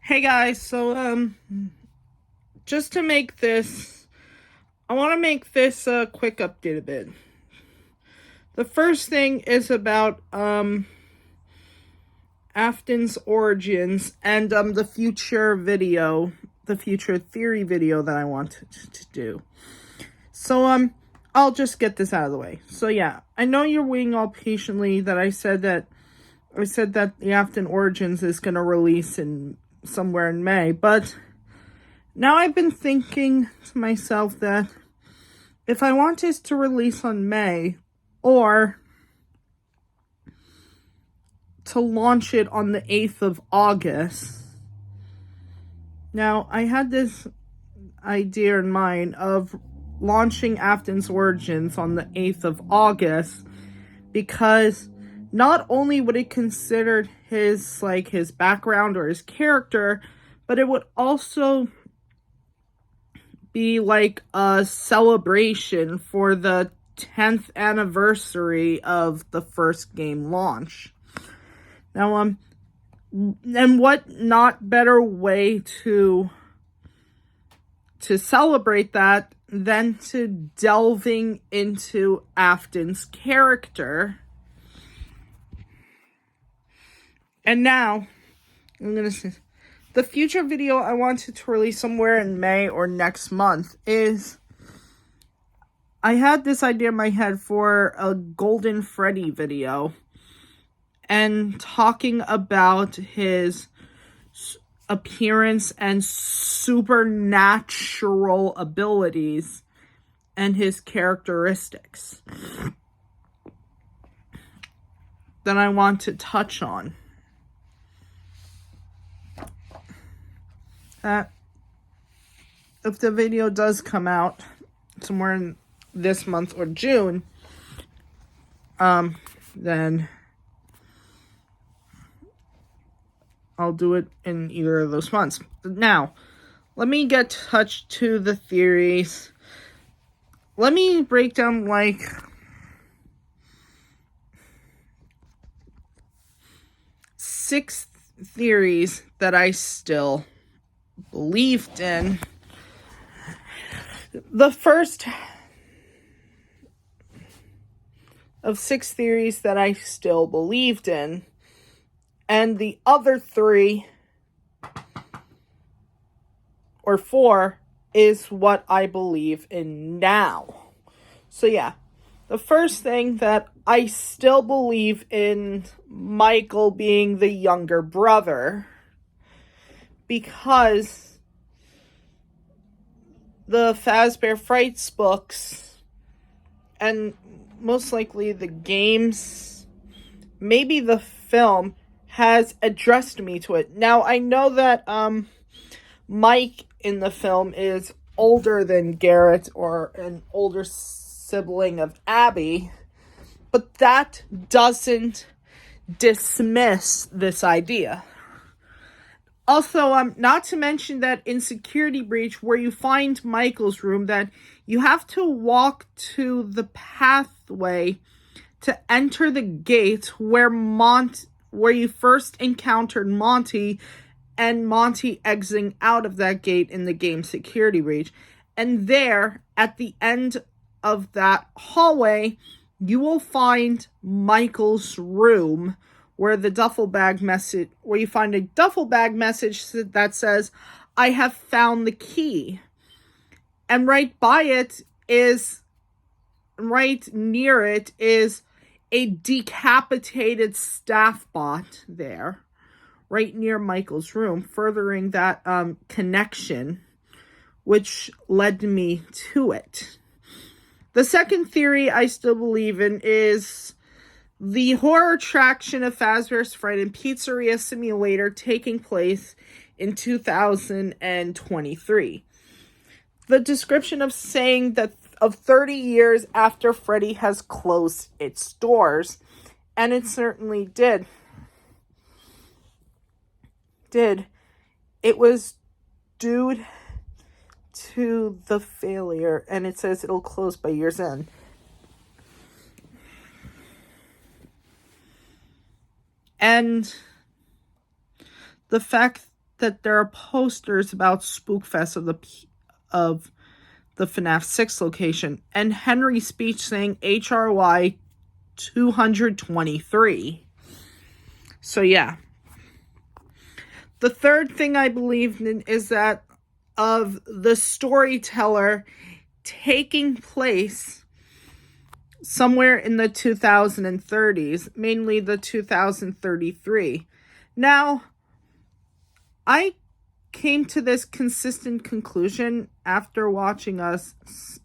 Hey guys, just to make this, I want to make this a quick update a bit. The first thing is about Afton's origins and the future theory video that I want to do. I'll just get this out of the way. So yeah, I know you're waiting all patiently that I said that the Afton Origins is going to release in somewhere in May, but now I've been thinking to myself that if I want this to release on May or to launch it on the 8th of August. Now, I had this idea in mind of launching Afton's Origins on the 8th of August because not only would it consider his background or his character, but it would also be like a celebration for the 10th anniversary of the first game launch. Now, and what not better way to celebrate that than to delving into Afton's character. And now, I'm going to say, the future video I wanted to release somewhere in May or next month is, I had this idea in my head for a Golden Freddy video and talking about his appearance and supernatural abilities and his characteristics that I want to touch on. If the video does come out somewhere in this month or June, then I'll do it in either of those months. Now, let me get touched to the theories. Let me break down six theories that I still believed in. The first of six theories that I still believed in, and the other three or four is what I believe in now. So yeah, the first thing that I still believe in Michael being the younger brother, because the Fazbear Frights books, and most likely the games, maybe the film, has addressed me to it. Now, I know that Mike in the film is older than Garrett, or an older sibling of Abby, but that doesn't dismiss this idea. Also, not to mention that in Security Breach, where you find Michael's room, that you have to walk to the pathway to enter the gate where you first encountered Monty, and Monty exiting out of that gate in the game Security Breach. And there, at the end of that hallway, you will find Michael's room, where you find a duffel bag message that says, "I have found the key." And right near it is a decapitated staff bot there, right near Michael's room, furthering that connection, which led me to it. The second theory I still believe in is the horror attraction of Fazbear's Fright and Pizzeria Simulator taking place in 2023. The description of saying that of 30 years after Freddy has closed its doors, and it certainly did. It was due to the failure, and it says it'll close by year's end. And the fact that there are posters about Spookfest of the FNAF 6 location, and Henry's speech saying HRY 223. So yeah. The third thing I believe in is that of the storyteller taking place somewhere in the 2030s, mainly the 2033. Now, I came to this consistent conclusion after watching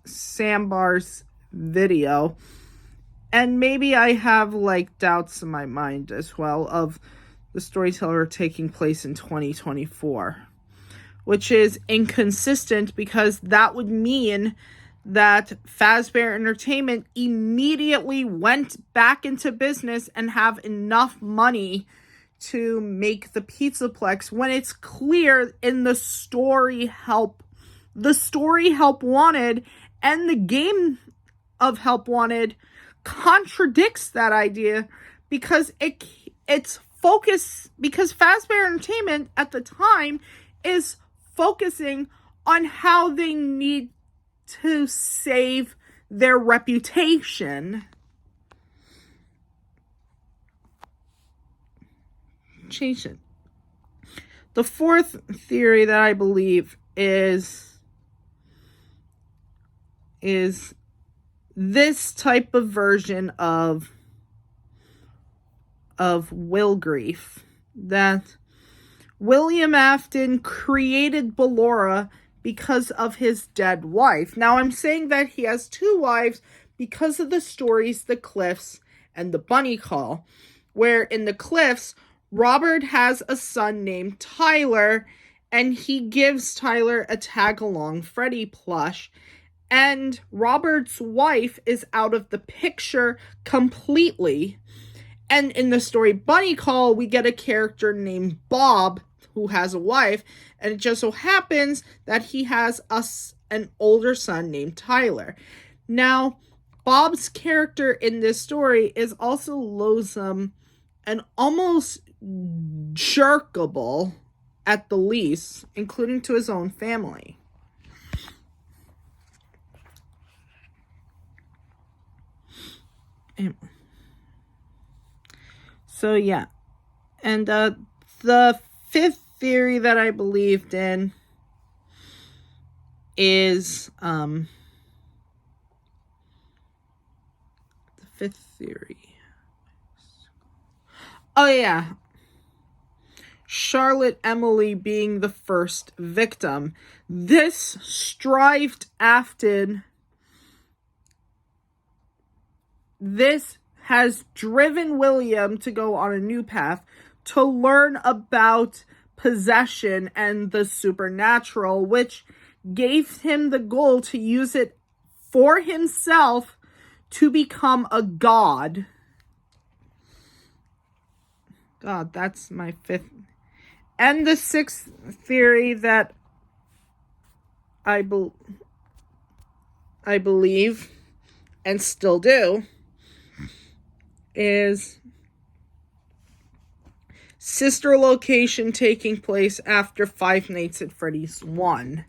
Sambar's video, and maybe I have like doubts in my mind as well of the storyteller taking place in 2024, which is inconsistent because that would mean that Fazbear Entertainment immediately went back into business and have enough money to make the Pizzaplex when it's clear in the story Help Wanted and the game of Help Wanted contradicts that idea because it's focus because Fazbear Entertainment at the time is focusing on how they need to save their reputation. Change it. The fourth theory that I believe is this type of version of Wilgreef, that William Afton created Ballora because of his dead wife. Now, I'm saying that he has two wives because of the stories, The Cliffs and The Bunny Call, where in The Cliffs, Robert has a son named Tyler, and he gives Tyler a tag-along Freddy plush, and Robert's wife is out of the picture completely. And in the story Bunny Call, we get a character named Bob who has a wife, and it just so happens that he has an older son named Tyler. Now, Bob's character in this story is also loathsome and almost jerkable at the least, including to his own family. Anyway. So yeah, and the fifth theory that I believed in is the fifth theory. Oh yeah, Charlotte Emily being the first victim. This strived Afton. This has driven William to go on a new path to learn about possession and the supernatural, which gave him the goal to use it for himself to become a god. God, that's my fifth. And the sixth theory that I believe and still do is sister location taking place after Five Nights at Freddy's 1.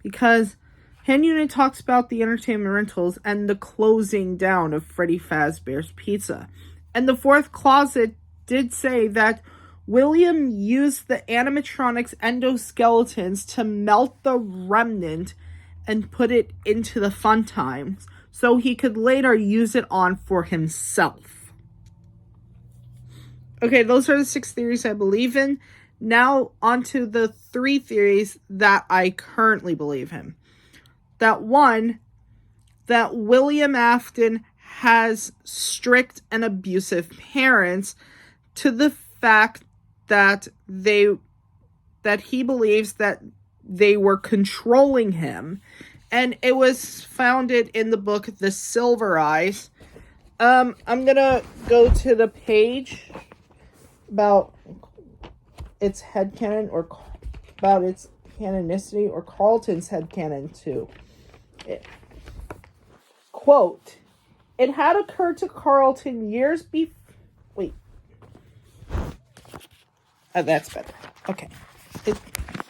Because Hand Unit talks about the entertainment rentals and the closing down of Freddy Fazbear's Pizza. And the fourth closet did say that William used the animatronics endoskeletons to melt the remnant and put it into the Fun Times so he could later use it on for himself. Okay, those are the 6 theories I believe in. Now, onto the 3 theories that I currently believe in. That one, that William Afton has strict and abusive parents to the fact that he believes that they were controlling him. And it was founded in the book The Silver Eyes. I'm gonna go to the page about its headcanon or about its canonicity or Carlton's headcanon too. Quote, it had occurred to Carlton years before... Wait. That's better. Okay.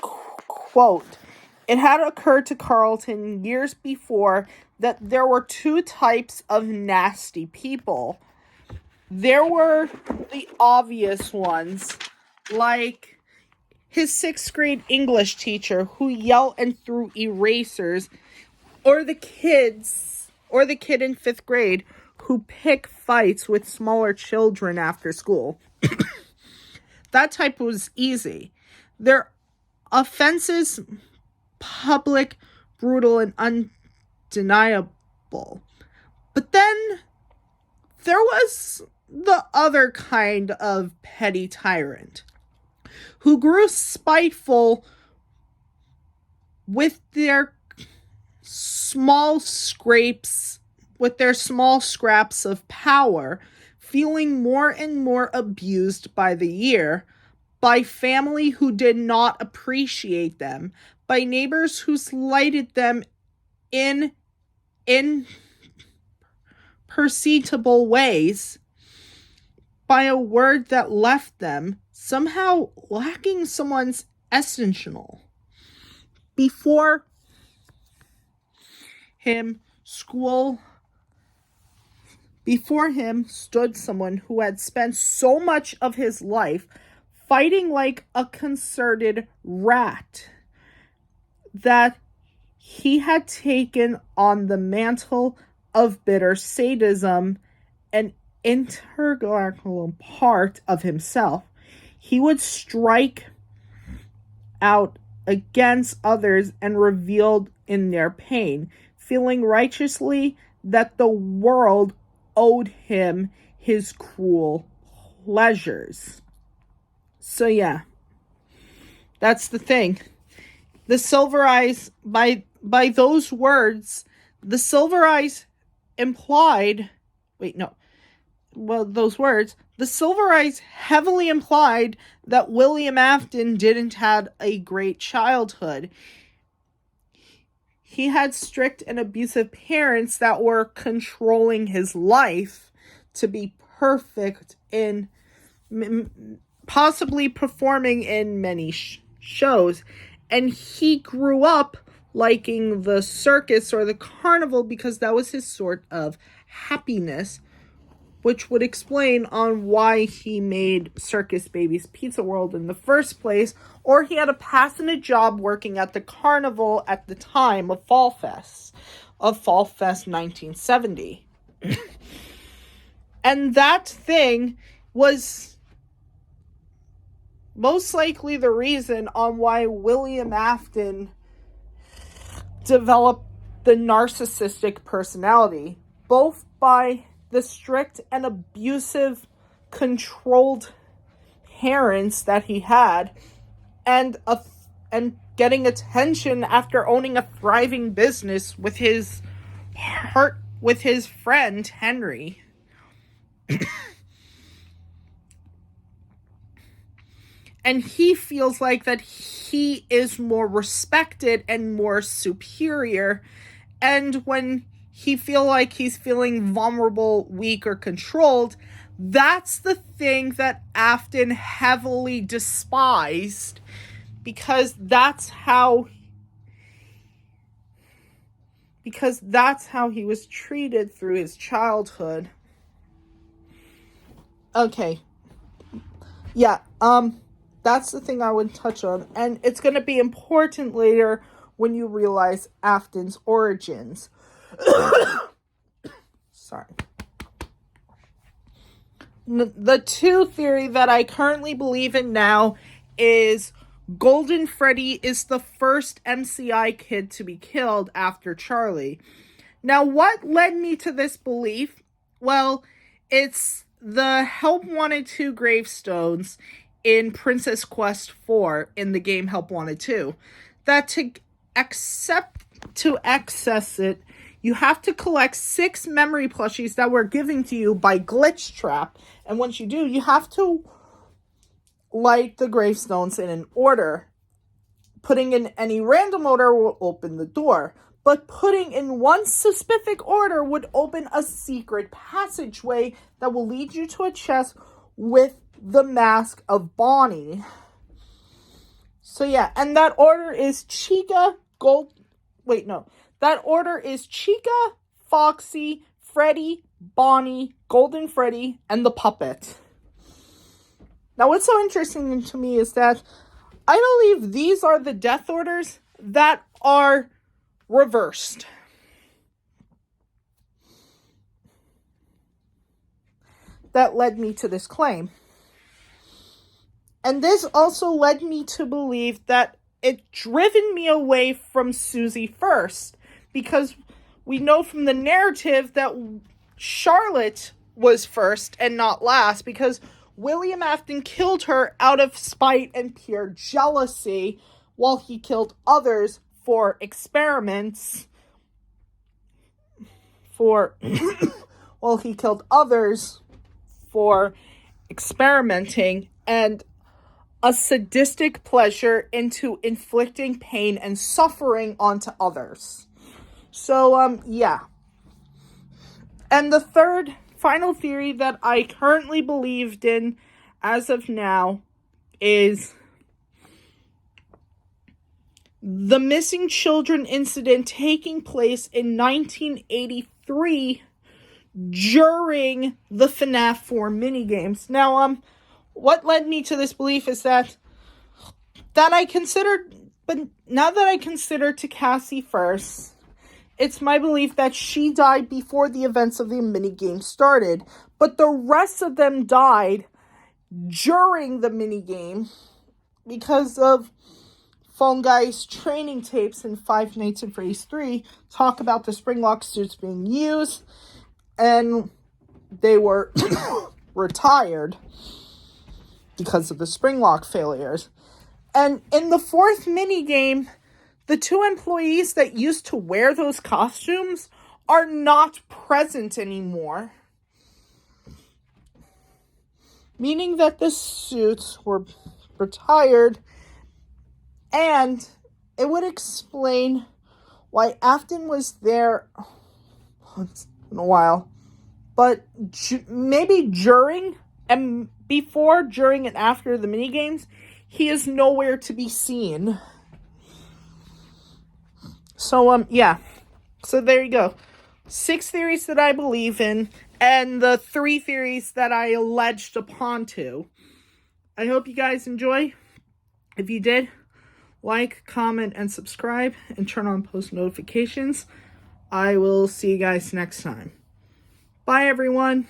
quote, it had occurred to Carlton years before that there were two types of nasty people. There were the obvious ones, like his 6th grade English teacher who yelled and threw erasers, or the kid in 5th grade who pick fights with smaller children after school. That type was easy. Their offenses, public, brutal, and undeniable. But then there was the other kind of petty tyrant who grew spiteful with their small scraps of power, feeling more and more abused by the year, by family who did not appreciate them, by neighbors who slighted them in imperceptible ways, by a word that left them somehow lacking someone's essential. Before him stood someone who had spent so much of his life fighting like a concerted rat that he had taken on the mantle of bitter sadism, an integral part of himself. He would strike out against others and reveled in their pain, feeling righteously that the world owed him his cruel pleasures. So yeah, that's the thing. The Silver Eyes, by those words, the Silver Eyes implied, the Silver Eyes heavily implied that William Afton didn't have a great childhood. He had strict and abusive parents that were controlling his life to be perfect in possibly performing in many shows. And he grew up liking the circus or the carnival because that was his sort of happiness, which would explain on why he made Circus Baby's Pizza World in the first place, or he had a passionate job working at the carnival at the time of Fall Fest 1970. And that thing was most likely the reason on why William Afton developed the narcissistic personality, both by the strict and abusive, controlled parents that he had, and getting attention after owning a thriving business with his friend Henry. And he feels like that he is more respected and more superior. And when he feels like he's feeling vulnerable, weak, or controlled, that's the thing that Afton heavily despised, because that's how he was treated through his childhood. Okay. Yeah, that's the thing I would touch on, and it's going to be important later when you realize Afton's origins. Sorry. The two theory that I currently believe in now is Golden Freddy is the first MCI kid to be killed after Charlie. Now, what led me to this belief? Well, it's the Help Wanted 2 gravestones in Princess Quest 4 in the game Help Wanted 2. That to access it, you have to collect 6 memory plushies that were given to you by Glitch Trap. And once you do, you have to light the gravestones in an order. Putting in any random order will open the door, but putting in one specific order would open a secret passageway that will lead you to a chest with the mask of Bonnie. So yeah, and that order is Chica, That order is Chica, Foxy, Freddy, Bonnie, Golden Freddy, and the puppet. Now, what's so interesting to me is that I believe these are the death orders that are reversed. That led me to this claim. And this also led me to believe that it driven me away from Susie first, because we know from the narrative that Charlotte was first and not last, because William Afton killed her out of spite and pure jealousy, while he killed others for experiments. While he killed others for experimenting and a sadistic pleasure into inflicting pain and suffering onto others. So, yeah. And the third, final theory that I currently believed in as of now is the missing children incident taking place in 1983 during the FNAF 4 minigames. Now, what led me to this belief is that I considered Cassie first, it's my belief that she died before the events of the minigame started, but the rest of them died during the minigame because of Phone Guy's training tapes in Five Nights at Freddy's 3 talk about the Springlock suits being used, and they were retired because of the Springlock failures. And in the fourth minigame, the two employees that used to wear those costumes are not present anymore. Meaning that the suits were retired, and it would explain why Afton was there once in a while, but maybe during and before, during, and after the minigames, he is nowhere to be seen. So, yeah. So there you go. 6 theories that I believe in, and the 3 theories that I alleged upon to. I hope you guys enjoy. If you did, like, comment, and subscribe, and turn on post notifications. I will see you guys next time. Bye, everyone.